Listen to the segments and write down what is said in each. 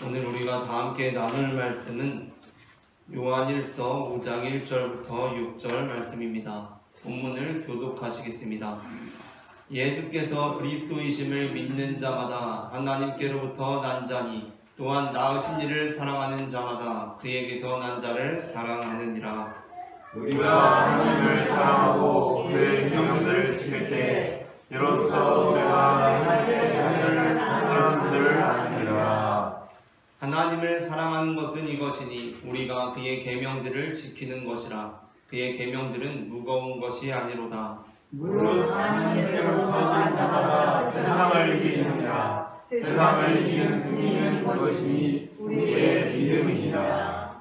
오늘 우리가 다 함께 나눌 말씀은 요한일서 5장 1절부터 6절 말씀입니다. 본문을 교독하시겠습니다. 예수께서 그리스도이심을 믿는 자마다 하나님께로부터 난 자니 또한 나으신 이를 사랑하는 자마다 그에게서 난 자를 사랑하느니라. 우리가 하나님을 사랑하고 그의 명령을 지킬 때 이로써 우리가 하나님의 자녀를 사랑하는 줄 아느니라. 하나님을 사랑하는 것은 이것이니 우리가 그의 계명들을 지키는 것이라. 그의 계명들은 무거운 것이 아니로다. 무릇 하나님께로부터 난 자마다 세상을 이기느니라. 세상을 이기는 승리는 이것이니 우리의 믿음이니라.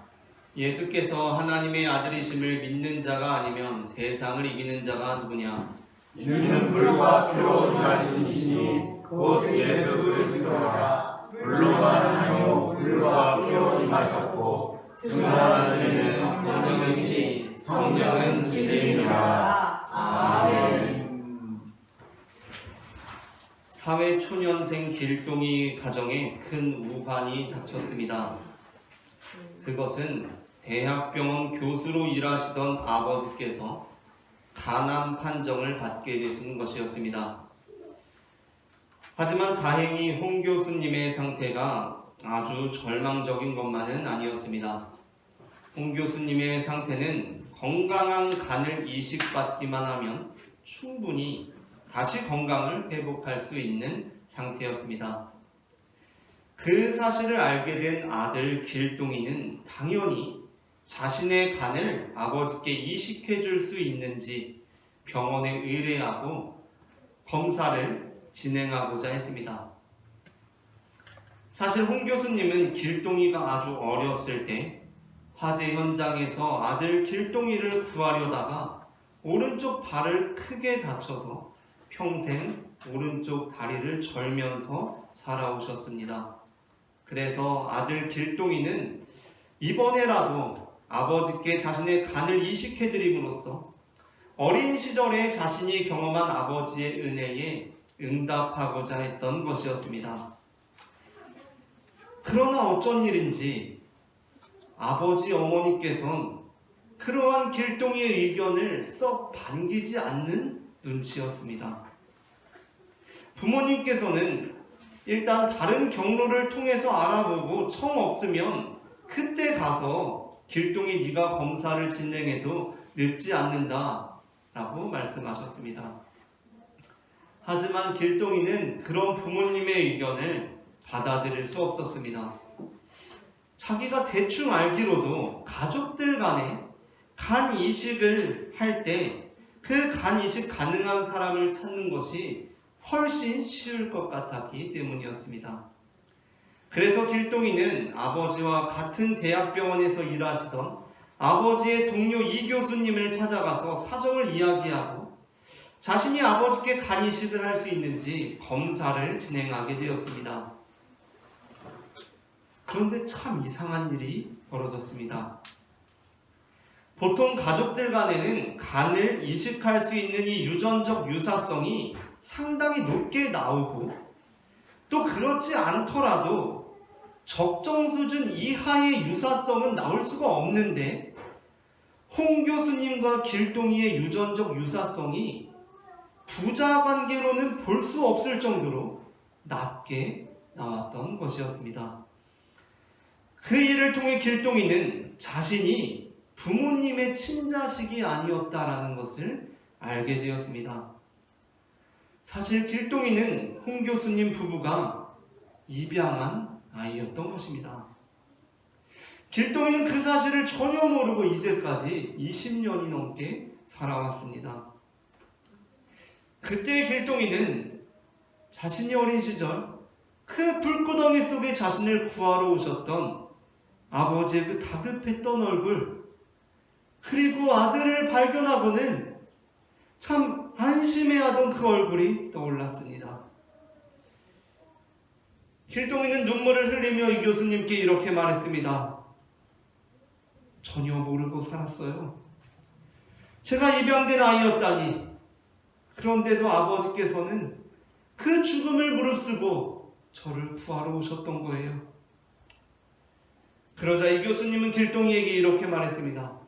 예수께서 하나님의 아들이심을 믿는 자가 아니면 세상을 이기는 자가 누구냐? 이는 물과 피로 일하신 이시니 곧 예수 그리스도라. 물로만 아니요 물과 피로 임하셨고 증거하시는 성령이시니 성령은 진리니라. 아멘. 사회 초년생 길동이 가정에 큰 우환이 닥쳤습니다. 그것은 대학병원 교수로 일하시던 아버지께서 간암 판정을 받게 되신 것이었습니다. 하지만 다행히 홍 교수님의 상태가 아주 절망적인 것만은 아니었습니다. 홍 교수님의 상태는 건강한 간을 이식받기만 하면 충분히 다시 건강을 회복할 수 있는 상태였습니다. 그 사실을 알게 된 아들 길동이는 당연히 자신의 간을 아버지께 이식해 줄 수 있는지 병원에 의뢰하고 검사를 진행하고자 했습니다. 사실 홍 교수님은 길동이가 아주 어렸을 때 화재 현장에서 아들 길동이를 구하려다가 오른쪽 발을 크게 다쳐서 평생 오른쪽 다리를 절면서 살아오셨습니다. 그래서 아들 길동이는 이번에라도 아버지께 자신의 간을 이식해드림으로써 어린 시절에 자신이 경험한 아버지의 은혜에 응답하고자 했던 것이었습니다. 그러나 어쩐 일인지 아버지 어머니께서는 그러한 길동이의 의견을 썩 반기지 않는 눈치였습니다. 부모님께서는 일단 다른 경로를 통해서 알아보고 청 없으면 그때 가서 길동이 네가 검사를 진행해도 늦지 않는다 라고 말씀하셨습니다. 하지만 길동이는 그런 부모님의 의견을 받아들일 수 없었습니다. 자기가 대충 알기로도 가족들 간에 간 이식을 할 때 그 간 이식 가능한 사람을 찾는 것이 훨씬 쉬울 것 같았기 때문이었습니다. 그래서 길동이는 아버지와 같은 대학병원에서 일하시던 아버지의 동료 이 교수님을 찾아가서 사정을 이야기하고 자신이 아버지께 간 이식을 할 수 있는지 검사를 진행하게 되었습니다. 그런데 참 이상한 일이 벌어졌습니다. 보통 가족들 간에는 간을 이식할 수 있는 이 유전적 유사성이 상당히 높게 나오고 또 그렇지 않더라도 적정 수준 이하의 유사성은 나올 수가 없는데 홍 교수님과 길동이의 유전적 유사성이 부자 관계로는 볼 수 없을 정도로 낮게 나왔던 것이었습니다. 그 일을 통해 길동이는 자신이 부모님의 친자식이 아니었다라는 것을 알게 되었습니다. 사실 길동이는 홍 교수님 부부가 입양한 아이였던 것입니다. 길동이는 그 사실을 전혀 모르고 이제까지 20년이 넘게 살아왔습니다. 그때의 길동이는 자신이 어린 시절 그 불구덩이 속에 자신을 구하러 오셨던 아버지의 그 다급했던 얼굴, 그리고 아들을 발견하고는 참 안심해하던 그 얼굴이 떠올랐습니다. 길동이는 눈물을 흘리며 이 교수님께 이렇게 말했습니다. 전혀 모르고 살았어요. 제가 입양된 아이였다니. 그런데도 아버지께서는 그 죽음을 무릅쓰고 저를 구하러 오셨던 거예요. 그러자 이 교수님은 길동이에게 이렇게 말했습니다.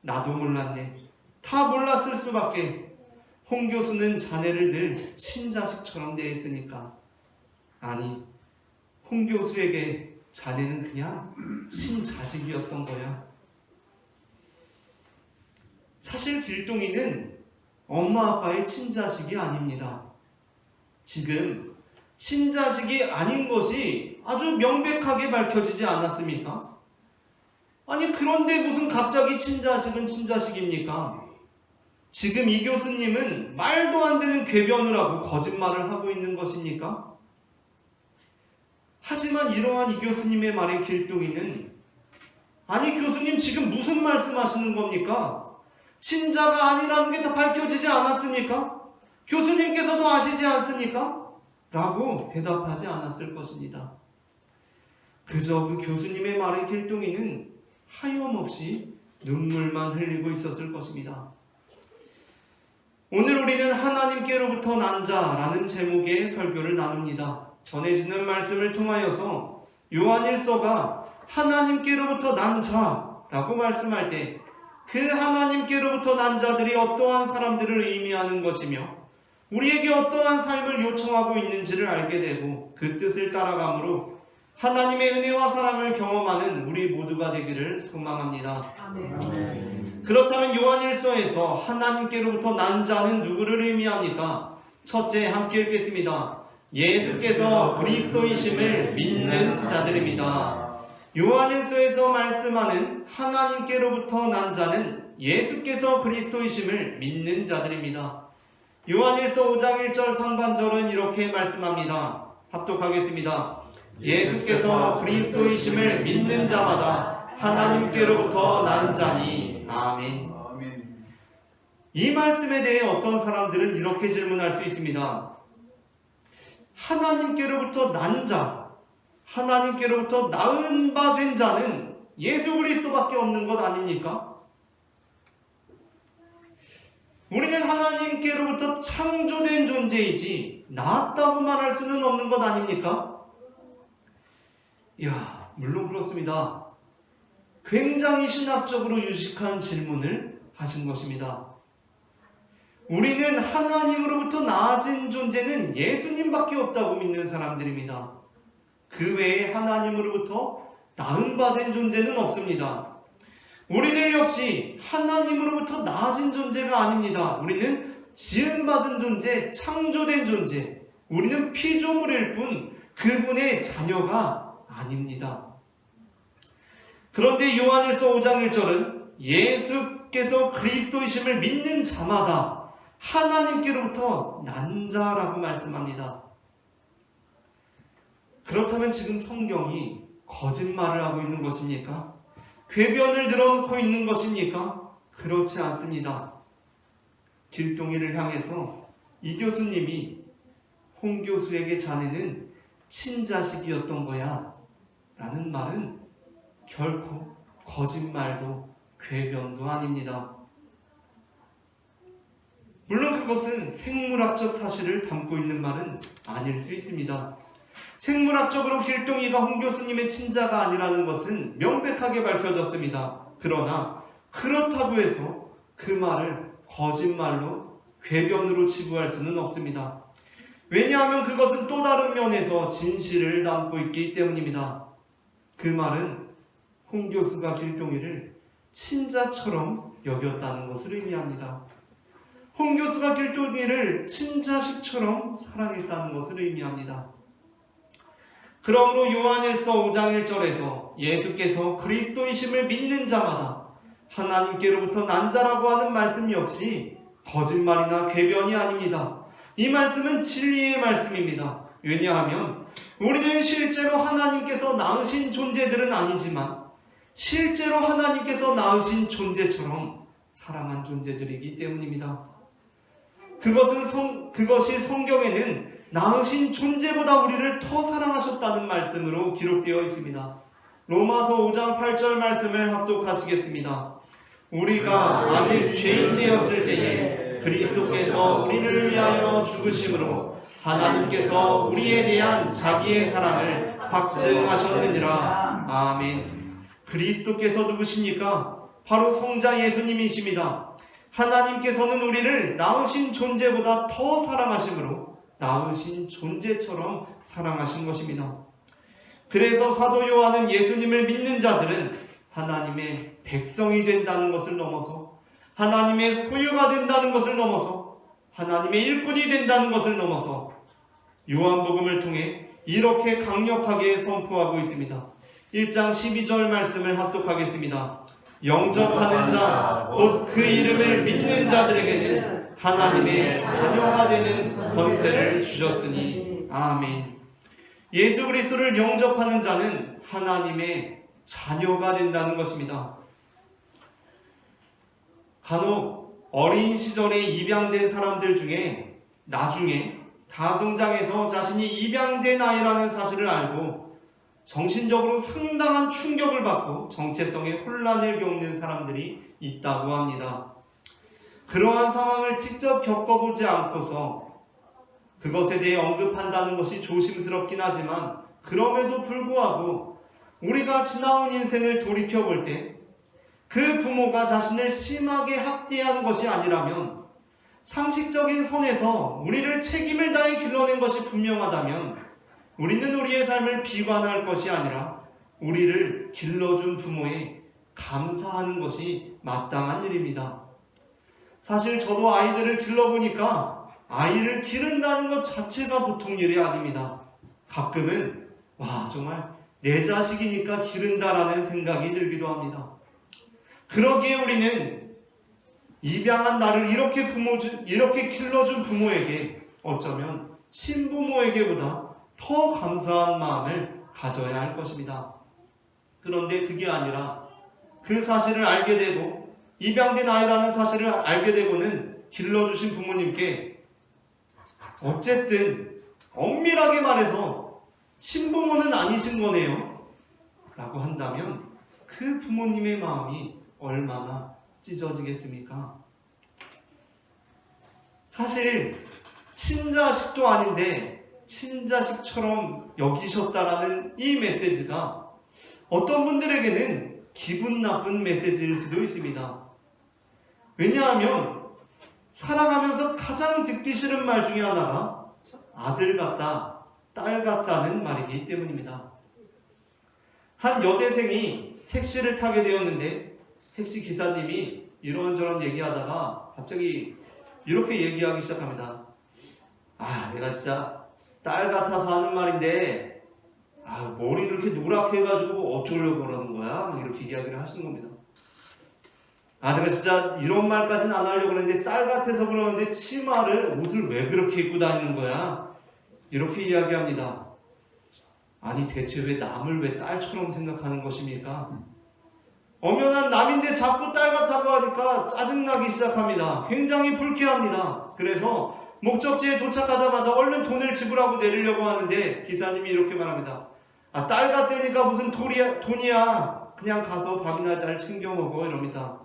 나도 몰랐네. 다 몰랐을 수밖에. 홍 교수는 자네를 늘 친자식처럼 대했으니까. 아니, 홍 교수에게 자네는 그냥 친자식이었던 거야. 사실 길동이는 엄마 아빠의 친자식이 아닙니다. 지금 친자식이 아닌 것이 아주 명백하게 밝혀지지 않았습니까? 아니, 그런데 무슨 갑자기 친자식은 친자식입니까? 지금 이 교수님은 말도 안 되는 궤변을 하고 거짓말을 하고 있는 것입니까? 하지만 이러한 이 교수님의 말에 길동이는, 아니 교수님 지금 무슨 말씀하시는 겁니까? 친자가 아니라는 게 다 밝혀지지 않았습니까? 교수님께서도 아시지 않습니까? 라고 대답하지 않았을 것입니다. 그저 그 교수님의 말에 길동이는 하염없이 눈물만 흘리고 있었을 것입니다. 오늘 우리는 하나님께로부터 난 자라는 제목의 설교를 나눕니다. 전해지는 말씀을 통하여서 요한일서가 하나님께로부터 난 자라고 말씀할 때 그 하나님께로부터 난 자들이 어떠한 사람들을 의미하는 것이며 우리에게 어떠한 삶을 요청하고 있는지를 알게 되고 그 뜻을 따라감으로 하나님의 은혜와 사랑을 경험하는 우리 모두가 되기를 소망합니다. 아멘. 그렇다면 요한일서에서 하나님께로부터 난 자는 누구를 의미합니까? 첫째, 함께 읽겠습니다. 예수께서 그리스도이심을 믿는 자들입니다. 요한일서에서 말씀하는 하나님께로부터 난 자는 예수께서 그리스도이심을 믿는 자들입니다. 요한일서 5장 1절 상반절은 이렇게 말씀합니다. 합독하겠습니다. 예수께서 그리스도이심을 믿는 자마다 하나님께로부터 난 자니. 아멘. 이 말씀에 대해 어떤 사람들은 이렇게 질문할 수 있습니다. 하나님께로부터 난 자, 하나님께로부터 낳은 바 된 자는 예수 그리스도밖에 없는 것 아닙니까? 우리는 하나님께로부터 창조된 존재이지 낳았다고 말할 수는 없는 것 아닙니까? 이야, 물론 그렇습니다. 굉장히 신학적으로 유식한 질문을 하신 것입니다. 우리는 하나님으로부터 나아진 존재는 예수님밖에 없다고 믿는 사람들입니다. 그 외에 하나님으로부터 낳음받은 존재는 없습니다. 우리들 역시 하나님으로부터 나아진 존재가 아닙니다. 우리는 지음받은 존재, 창조된 존재, 우리는 피조물일 뿐 그분의 자녀가 아닙니다. 그런데 요한일서 5장 1절은 예수께서 그리스도이심을 믿는 자마다 하나님께로부터 난 자라고 말씀합니다. 그렇다면 지금 성경이 거짓말을 하고 있는 것입니까? 궤변을 늘어놓고 있는 것입니까? 그렇지 않습니다. 길동이를 향해서 이 교수님이 홍 교수에게 자네는 친자식이었던 거야 라는 말은 결코 거짓말도 궤변도 아닙니다. 물론 그것은 생물학적 사실을 담고 있는 말은 아닐 수 있습니다. 생물학적으로 길동이가 홍 교수님의 친자가 아니라는 것은 명백하게 밝혀졌습니다. 그러나 그렇다고 해서 그 말을 거짓말로 궤변으로 치부할 수는 없습니다. 왜냐하면 그것은 또 다른 면에서 진실을 담고 있기 때문입니다. 그 말은 홍 교수가 길동이를 친자처럼 여겼다는 것을 의미합니다. 홍 교수가 길동이를 친자식처럼 사랑했다는 것을 의미합니다. 그러므로 요한일서 5장 1절에서 예수께서 그리스도이심을 믿는 자마다 하나님께로부터 난 자라고 하는 말씀 역시 거짓말이나 궤변이 아닙니다. 이 말씀은 진리의 말씀입니다. 왜냐하면 우리는 실제로 하나님께서 낳으신 존재들은 아니지만 실제로 하나님께서 낳으신 존재처럼 사랑한 존재들이기 때문입니다. 그것이 성경에는 낳으신 존재보다 우리를 더 사랑하셨다는 말씀으로 기록되어 있습니다. 로마서 5장 8절 말씀을 합독하시겠습니다. 우리가 아직 죄인 되었을 때에 그리스도께서 우리를 위하여 죽으심으로 하나님께서 우리에 대한 자기의 사랑을 확증하셨느니라. 아멘. 그리스도께서 누구십니까? 바로 성자 예수님이십니다. 하나님께서는 우리를 낳으신 존재보다 더 사랑하심으로 낳으신 존재처럼 사랑하신 것입니다. 그래서 사도 요한은 예수님을 믿는 자들은 하나님의 백성이 된다는 것을 넘어서, 하나님의 소유가 된다는 것을 넘어서, 하나님의 일꾼이 된다는 것을 넘어서 요한복음을 통해 이렇게 강력하게 선포하고 있습니다. 1장 12절 말씀을 합독하겠습니다. 영접하는 자, 곧 그 이름을 믿는 자들에게는 하나님의 자녀가 되는 권세를 주셨으니. 아멘. 예수 그리스도를 영접하는 자는 하나님의 자녀가 된다는 것입니다. 간혹 어린 시절에 입양된 사람들 중에 나중에 다성장해서 자신이 입양된 아이라는 사실을 알고 정신적으로 상당한 충격을 받고 정체성의 혼란을 겪는 사람들이 있다고 합니다. 그러한 상황을 직접 겪어보지 않고서 그것에 대해 언급한다는 것이 조심스럽긴 하지만, 그럼에도 불구하고 우리가 지나온 인생을 돌이켜볼 때 그 부모가 자신을 심하게 학대한 것이 아니라면, 상식적인 선에서 우리를 책임을 다해 길러낸 것이 분명하다면, 우리는 우리의 삶을 비관할 것이 아니라 우리를 길러준 부모에 감사하는 것이 마땅한 일입니다. 사실 저도 아이들을 길러보니까 아이를 기른다는 것 자체가 보통 일이 아닙니다. 가끔은 정말 내 자식이니까 기른다라는 생각이 들기도 합니다. 그러기에 우리는 입양한 나를 이렇게 길러준 부모에게 어쩌면 친부모에게보다 더 감사한 마음을 가져야 할 것입니다. 그런데 그게 아니라 그 사실을 알게 되고 입양된 아이라는 사실을 알게 되고는 길러주신 부모님께 어쨌든 엄밀하게 말해서 친부모는 아니신 거네요 라고 한다면 그 부모님의 마음이 얼마나 찢어지겠습니까? 사실 친자식도 아닌데 친자식처럼 여기셨다라는 이 메시지가 어떤 분들에게는 기분 나쁜 메시지일 수도 있습니다. 왜냐하면 살아가면서 가장 듣기 싫은 말 중에 하나가 아들 같다, 딸 같다는 말이기 때문입니다. 한 여대생이 택시를 타게 되었는데 택시 기사님이 이런저런 얘기하다가 갑자기 이렇게 얘기하기 시작합니다. 내가 진짜 딸 같아서 하는 말인데 머리 그렇게 노랗게 해가지고 어쩌려고 그러는 거야? 이렇게 이야기를 하시는 겁니다. 내가 진짜 이런 말까지는 안 하려고 그랬는데 딸 같아서 그러는데 치마를, 옷을 왜 그렇게 입고 다니는 거야? 이렇게 이야기합니다. 아니 대체 왜 남을 왜 딸처럼 생각하는 것입니까? 엄연한 남인데 자꾸 딸 같다고 하니까 짜증나기 시작합니다. 굉장히 불쾌합니다. 그래서 목적지에 도착하자마자 얼른 돈을 지불하고 내리려고 하는데 기사님이 이렇게 말합니다. 딸 같다니까 무슨 돈이야. 그냥 가서 밥이나 잘 챙겨 먹어 이럽니다.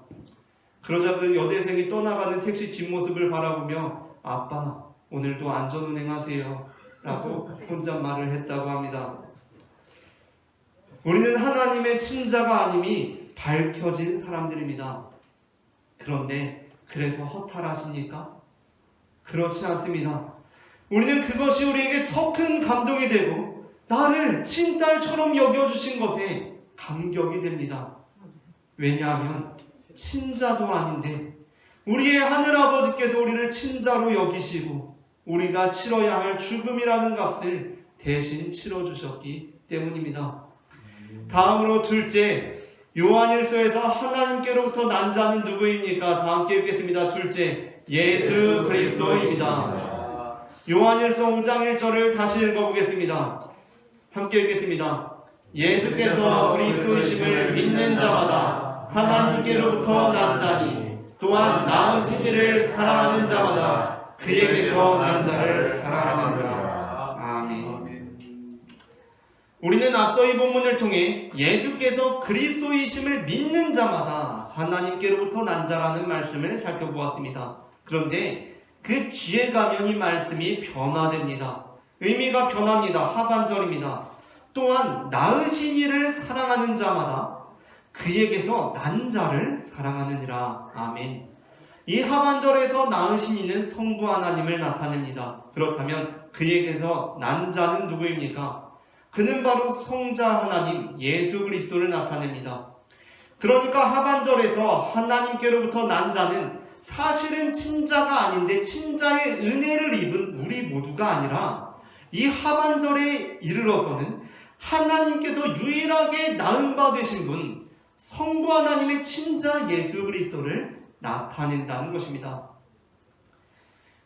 그러자 그 여대생이 떠나가는 택시 뒷모습을 바라보며 아빠 오늘도 안전운행하세요 라고 혼잣말을 했다고 합니다. 우리는 하나님의 친자가 아님이 밝혀진 사람들입니다. 그런데 그래서 허탈하십니까? 그렇지 않습니다. 우리는 그것이 우리에게 더 큰 감동이 되고 나를 친딸처럼 여겨주신 것에 감격이 됩니다. 왜냐하면 친자도 아닌데 우리의 하늘아버지께서 우리를 친자로 여기시고 우리가 치러야 할 죽음이라는 값을 대신 치러주셨기 때문입니다. 다음으로 둘째, 요한일서에서 하나님께로부터 난 자는 누구입니까? 다 함께 읽겠습니다. 둘째, 예수 그리스도입니다. 요한일서 5장 1절을 다시 읽어보겠습니다. 함께 읽겠습니다. 예수께서 그리스도이심을 믿는 자마다 하나님께로부터 난 자니 또한 낳으신 이를 사랑하는 자마다 그에게서 난 자를 사랑하느니라. 아멘. 우리는 앞서 이 본문을 통해 예수께서 그리스도이심을 믿는 자마다 하나님께로부터 난 자라는 말씀을 살펴보았습니다. 그런데 그 뒤에 가면 이 말씀이 변화됩니다. 의미가 변합니다. 하반절입니다. 또한 낳으신 이를 사랑하는 자마다 그에게서 난 자를 사랑하느니라. 아멘. 이 하반절에서 낳으신 이는 성부 하나님을 나타냅니다. 그렇다면 그에게서 난 자는 누구입니까? 그는 바로 성자 하나님 예수 그리스도를 나타냅니다. 그러니까 하반절에서 하나님께로부터 난 자는 사실은 친자가 아닌데 친자의 은혜를 입은 우리 모두가 아니라 이 하반절에 이르러서는 하나님께서 유일하게 낳은 바 되신 분 성부 하나님의 친자 예수 그리스도를 나타낸다는 것입니다.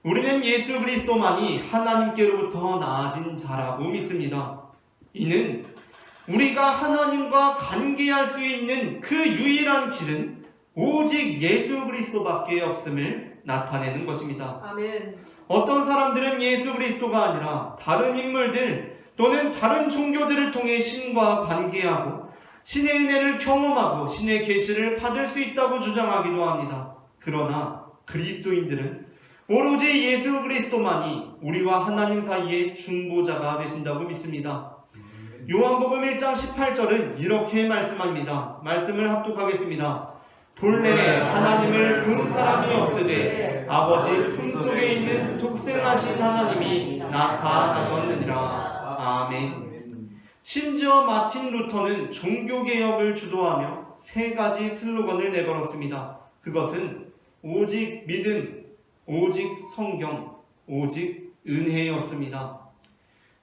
우리는 예수 그리스도만이 하나님께로부터 나아진 자라고 믿습니다. 이는 우리가 하나님과 관계할 수 있는 그 유일한 길은 오직 예수 그리스도밖에 없음을 나타내는 것입니다. 아멘. 어떤 사람들은 예수 그리스도가 아니라 다른 인물들 또는 다른 종교들을 통해 신과 관계하고 신의 은혜를 경험하고 신의 계시를 받을 수 있다고 주장하기도 합니다. 그러나 그리스도인들은 오로지 예수 그리스도만이 우리와 하나님 사이의 중보자가 되신다고 믿습니다. 요한복음 1장 18절은 이렇게 말씀합니다. 말씀을 합독하겠습니다. 본래 하나님을 본 사람이 없으되 아버지 품속에 있는 독생하신 하나님이 나타나셨느니라. 아멘. 심지어 마틴 루터는 종교개혁을 주도하며 세 가지 슬로건을 내걸었습니다. 그것은 오직 믿음, 오직 성경, 오직 은혜였습니다.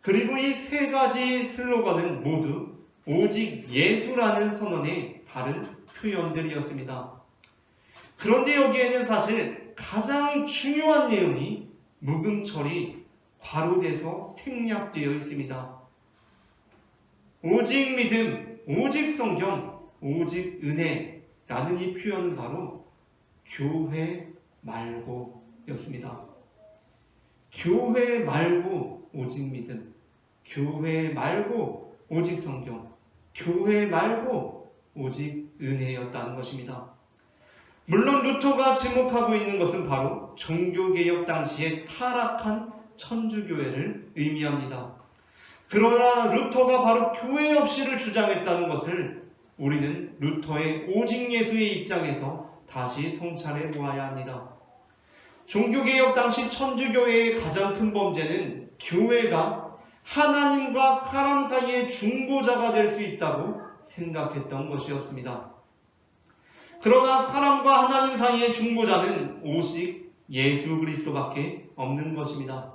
그리고 이 세 가지 슬로건은 모두 오직 예수라는 선언의 다른 표현들이었습니다. 그런데 여기에는 사실 가장 중요한 내용이 묵음처리 괄호돼서 생략되어 있습니다. 오직 믿음, 오직 성경, 오직 은혜라는 이 표현은 바로 교회 말고 였습니다. 교회 말고 오직 믿음, 교회 말고 오직 성경, 교회 말고 오직 은혜였다는 것입니다. 물론 루터가 지목하고 있는 것은 바로 종교개혁 당시의 타락한 천주교회를 의미합니다. 그러나 루터가 바로 교회 없이를 주장했다는 것을 우리는 루터의 오직 예수의 입장에서 다시 성찰해 보아야 합니다. 종교개혁 당시 천주교회의 가장 큰 범죄는 교회가 하나님과 사람 사이의 중보자가 될 수 있다고 생각했던 것이었습니다. 그러나 사람과 하나님 사이의 중보자는 오직 예수 그리스도밖에 없는 것입니다.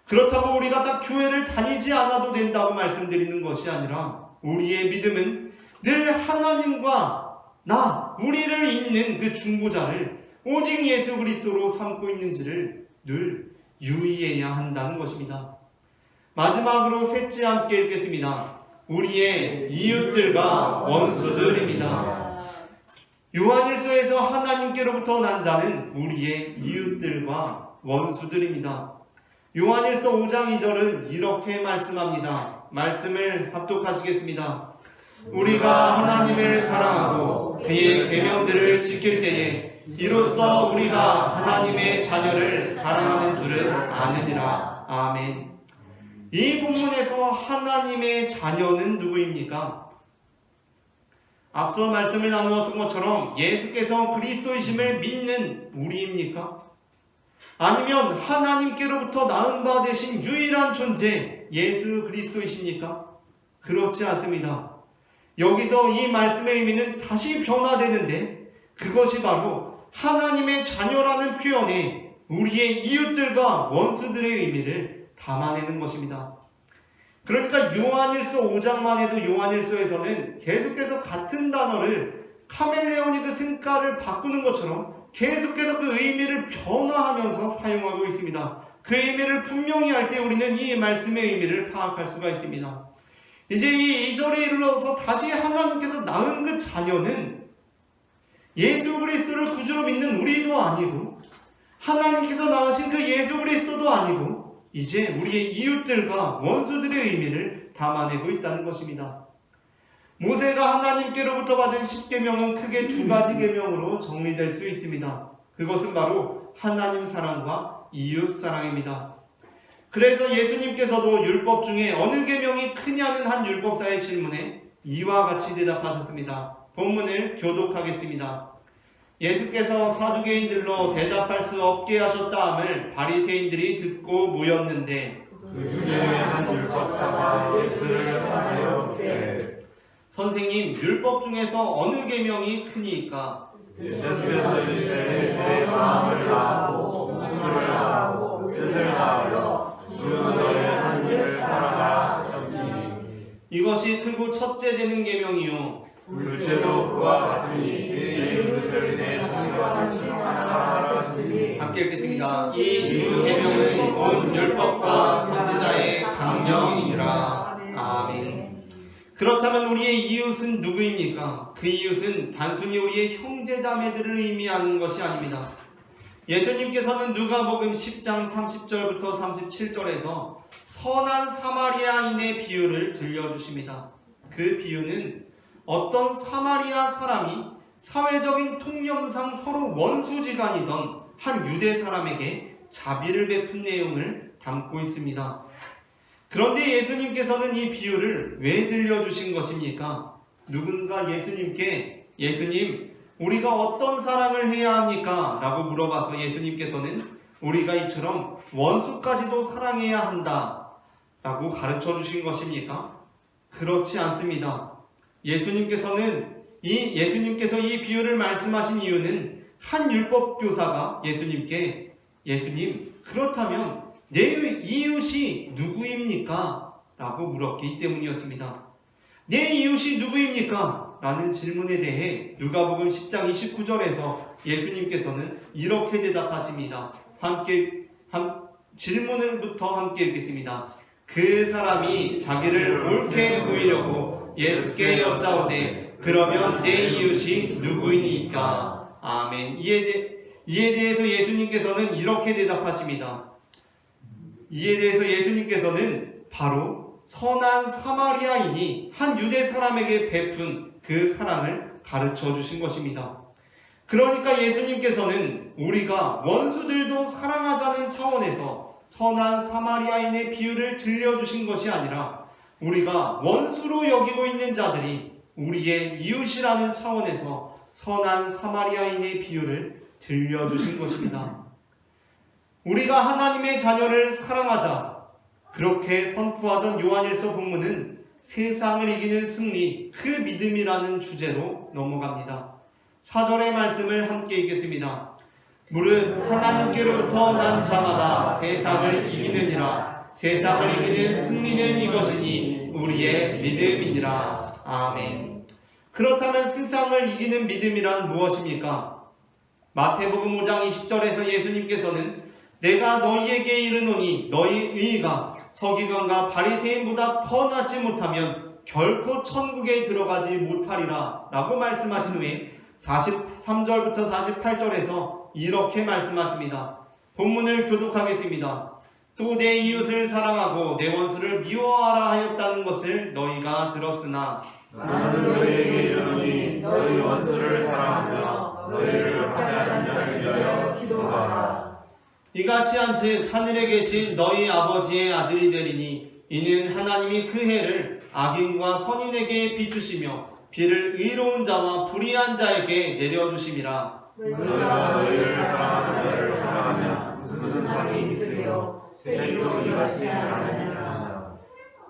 그렇다고 우리가 다 교회를 다니지 않아도 된다고 말씀드리는 것이 아니라 우리의 믿음은 늘 하나님과 우리를 잇는 그 중보자를 오직 예수 그리스도로 삼고 있는지를 늘 유의해야 한다는 것입니다. 마지막으로 셋째 함께 읽겠습니다. 우리의 이웃들과 원수들입니다. 요한일서에서 하나님께로부터 난 자는 우리의 이웃들과 원수들입니다. 요한일서 5장 2절은 이렇게 말씀합니다. 말씀을 합독하시겠습니다. 우리가 하나님을 사랑하고 그의 계명들을 지킬 때에 이로써 우리가 하나님의 자녀를 사랑하는 줄을 아느니라. 아멘. 이 본문에서 하나님의 자녀는 누구입니까? 앞서 말씀을 나누었던 것처럼 예수께서 그리스도이심을 믿는 우리입니까? 아니면 하나님께로부터 낳은 바 되신 유일한 존재 예수 그리스도이십니까? 그렇지 않습니다. 여기서 이 말씀의 의미는 다시 변화되는데 그것이 바로 하나님의 자녀라는 표현에 우리의 이웃들과 원수들의 의미를 담아내는 것입니다. 그러니까 요한일서 5장만 해도 요한일서에서는 계속해서 같은 단어를 카멜레온이 그 색깔을 바꾸는 것처럼 계속해서 그 의미를 변화하면서 사용하고 있습니다. 그 의미를 분명히 할 때 우리는 이 말씀의 의미를 파악할 수가 있습니다. 이제 이 2절에 이르러서 다시 하나님께서 낳은 그 자녀는 예수 그리스도를 구주로 믿는 우리도 아니고 하나님께서 낳으신 그 예수 그리스도도 아니고 이제 우리의 이웃들과 원수들의 의미를 담아내고 있다는 것입니다. 모세가 하나님께로부터 받은 10계명은 크게 두 가지 계명으로 정리될 수 있습니다. 그것은 바로 하나님 사랑과 이웃 사랑입니다. 그래서 예수님께서도 율법 중에 어느 계명이 크냐는 한 율법사의 질문에 이와 같이 대답하셨습니다. 본문을 교독하겠습니다. 예수께서 사두개인들로 대답할 수 없게 하셨다함을 바리새인들이 듣고 모였는데 그 중에 한 율법사가 예수를 하여 묻되 선생님, 율법 중에서 어느 계명이 크니까? 예수께서 이르시되 내 마음을 다하고 목숨을 다하고 뜻을 다하여 주 너의 하나님을 사랑하라 하셨으니 이것이 크고 첫째 되는 계명이요 둘째도 그와 같으니 내 이웃을 내 자신과 같이 사랑하라 하셨으니 함께 읽겠습니다. 이 두 계명은 온 율법과 선지자의 강령이니라. 아멘. 그렇다면 우리의 이웃은 누구입니까? 그 이웃은 단순히 우리의 형제자매들을 의미하는 것이 아닙니다. 예수님께서는 누가복음 10장 30절부터 37절에서 선한 사마리아인의 비유를 들려주십니다. 그 비유는 어떤 사마리아 사람이 사회적인 통념상 서로 원수지간이던 한 유대 사람에게 자비를 베푼 내용을 담고 있습니다. 그런데 예수님께서는 이 비유를 왜 들려주신 것입니까? 누군가 예수님께 예수님, 우리가 어떤 사랑을 해야 합니까? 라고 물어봐서 예수님께서는 우리가 이처럼 원수까지도 사랑해야 한다 라고 가르쳐 주신 것입니까? 그렇지 않습니다. 예수님께서 이 비유를 말씀하신 이유는 한 율법교사가 예수님께 예수님, 그렇다면 내 이웃이 누구입니까? 라고 물었기 때문이었습니다. 내 이웃이 누구입니까? 라는 질문에 대해 누가복음 10장 29절에서 예수님께서는 이렇게 대답하십니다. 질문을부터 함께 읽겠습니다. 그 사람이 자기를 옳게 보이려고 예수께 여짜오되 그러면 내 이웃이 누구이니까? 아멘. 이에 대해서 예수님께서는 이렇게 대답하십니다. 이에 대해서 예수님께서는 바로 선한 사마리아인이 한 유대 사람에게 베푼 그 사랑을 가르쳐 주신 것입니다. 그러니까 예수님께서는 우리가 원수들도 사랑하자는 차원에서 선한 사마리아인의 비유를 들려주신 것이 아니라 우리가 원수로 여기고 있는 자들이 우리의 이웃이라는 차원에서 선한 사마리아인의 비유를 들려주신 것입니다. 우리가 하나님의 자녀를 사랑하자 그렇게 선포하던 요한일서 본문은 세상을 이기는 승리, 그 믿음이라는 주제로 넘어갑니다. 4절의 말씀을 함께 읽겠습니다. 무릇 하나님께로부터 난 자마다 세상을 이기느니라. 세상을 이기는 승리는 이것이니 우리의 믿음이니라. 아멘. 그렇다면 세상을 이기는 믿음이란 무엇입니까? 마태복음 5장 20절에서 예수님께서는 내가 너희에게 이르노니 너희 의가 서기관과 바리새인보다 더 낫지 못하면 결코 천국에 들어가지 못하리라 라고 말씀하신 후에 43절부터 48절에서 이렇게 말씀하십니다. 본문을 교독하겠습니다. 또 내 이웃을 사랑하고 내 원수를 미워하라 하였다는 것을 너희가 들었으나 나는 너희에게 이르노니 너희 원수를 사랑하며 너희를 박해하는 자를 위하여 기도하라. 이같이 한즉 하늘에 계신 너희 아버지의 아들이 되리니 이는 하나님이 그 해를 악인과 선인에게 비추시며 비를 의로운 자와 불의한 자에게 내려주심이라. 너희가 너희를 사랑하는 자를 사랑하면 무슨 상이 있으리요? 세리도 이같이 하느니라.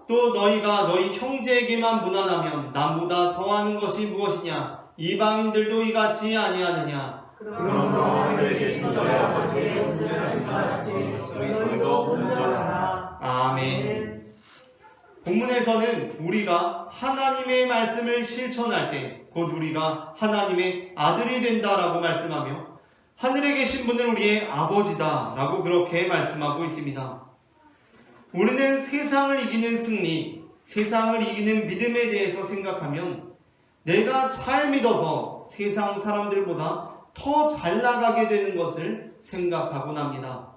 또 너희가 너희 형제에게만 무난하면 남보다 더하는 것이 무엇이냐? 이방인들도 이같이 아니하느냐? 그러므로 하늘에 계신 너희 아버지의 온전하신 것 같이 너희도 온전하라. 아멘. 본문에서는 우리가 하나님의 말씀을 실천할 때 곧 우리가 하나님의 아들이 된다라고 말씀하며 하늘에 계신 분은 우리의 아버지다라고 그렇게 말씀하고 있습니다. 우리는 세상을 이기는 승리, 세상을 이기는 믿음에 대해서 생각하면 내가 잘 믿어서 세상 사람들보다 더 잘 나가게 되는 것을 생각하곤 합니다.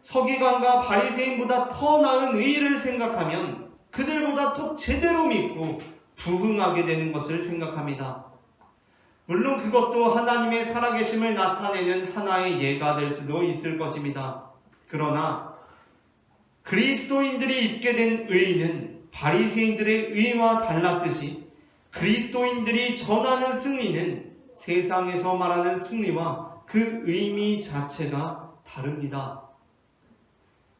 서기관과 바리새인보다 더 나은 의의를 생각하면 그들보다 더 제대로 믿고 부흥하게 되는 것을 생각합니다. 물론 그것도 하나님의 살아계심을 나타내는 하나의 예가 될 수도 있을 것입니다. 그러나 그리스도인들이 입게 된 의는 바리새인들의 의와 달랐듯이 그리스도인들이 전하는 승리는 세상에서 말하는 승리와 그 의미 자체가 다릅니다.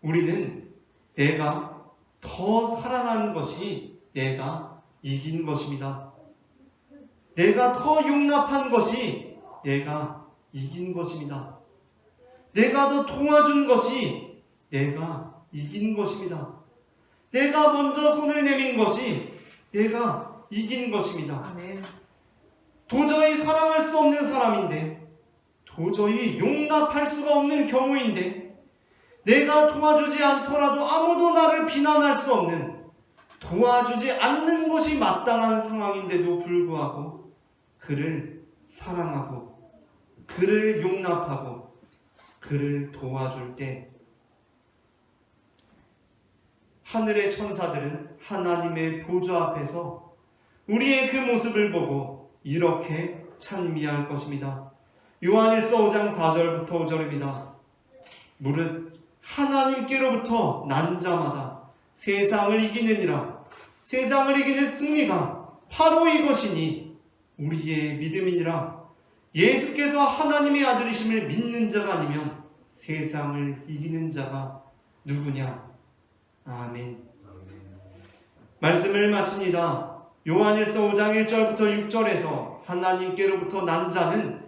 우리는 내가 더 사랑하는 것이 내가 이긴 것입니다. 내가 더 용납한 것이 내가 이긴 것입니다. 내가 더 도와준 것이 내가 이긴 것입니다. 내가 먼저 손을 내민 것이 내가 이긴 것입니다. 아멘. 도저히 사랑할 수 없는 사람인데, 도저히 용납할 수가 없는 경우인데, 내가 도와주지 않더라도 아무도 나를 비난할 수 없는, 도와주지 않는 것이 마땅한 상황인데도 불구하고 그를 사랑하고 그를 용납하고 그를 도와줄 때 하늘의 천사들은 하나님의 보좌 앞에서 우리의 그 모습을 보고 이렇게 찬미할 것입니다. 요한일서 5장 4절부터 5절입니다. 무릇 하나님께로부터 난 자마다 세상을 이기느니라. 세상을 이기는 승리가 바로 이것이니 우리의 믿음이니라. 예수께서 하나님의 아들이심을 믿는 자가 아니면 세상을 이기는 자가 누구냐? 아멘. 말씀을 마칩니다. 요한일서 5장 1절부터 6절에서 하나님께로부터 난 자는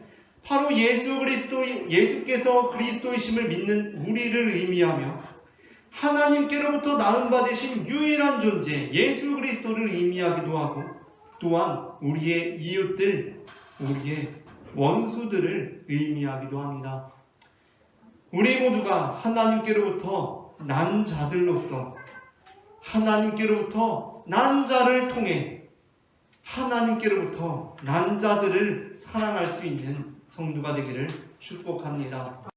바로 예수께서 그리스도이심을 믿는 우리를 의미하며 하나님께로부터 낳은 바 되신 유일한 존재 예수 그리스도를 의미하기도 하고 또한 우리의 이웃들, 우리의 원수들을 의미하기도 합니다. 우리 모두가 하나님께로부터 난 자들로서 하나님께로부터 난 자를 통해 하나님께로부터 난 자들을 사랑할 수 있는 성도가 되기를 축복합니다.